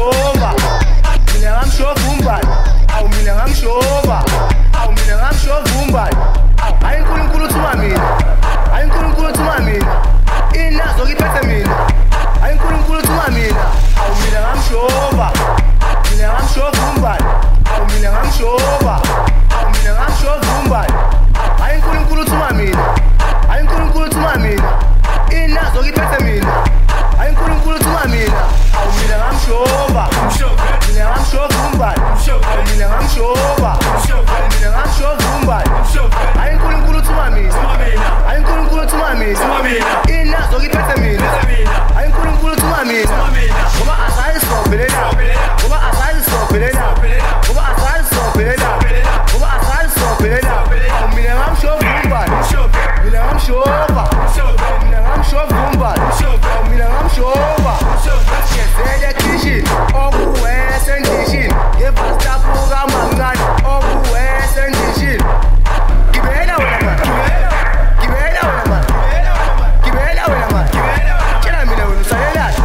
ngamshova, mina ngamshova umbali, awu mina ngamshova, awu mina ngamshova umbali, hayi uNkulunkulu uthuma mina, hayi uNkulunkulu uthuma mina, inazo ngiphethe mina, hayi uNkulunkulu uthuma mina, awu mina ngamshova, mina ngamshova umbali, awu mina ngamshova, awu mina ngamshova umbali, hayi uNkulunkulu uthuma mina, hayi uNkulunkulu uthuma mina, inazo ngiphethe mina, hayi uNkulunkulu uthuma mina, awu mina ngamshova, mina ngamshova umbali, awu mina ngamshova, awu mina ngamshova umbali, hayi uNkulunkulu uthuma mina, hayi uNkulunkulu uthuma mina, inazo ngiphethe mina, hayi uNkulunkulu uthuma mina, ngoba asayisobhelela, ngoba asayisobhelela, ngoba asayisobhelela, ngoba asayisobhelela, awu mina ngamshova umbali, mina ngamshova, mina ngamshova umbali, awu mina ngamshova, ngezele kitchen, okuwese ndishini, ngevastapuka mancane, okuwese ndishini, gibela wena man, gibela wena man, gibela wena man, tshela mina wena usalelani,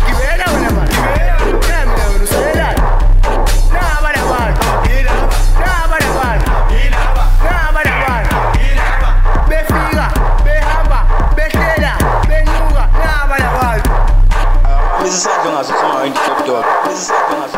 gibela wena man, tshela mina wena usalelani, naba labantu, naba labantu, naba labantu, befika, behamba, behlela, benyuka, naba labantu. This is something I was doing. This is something I was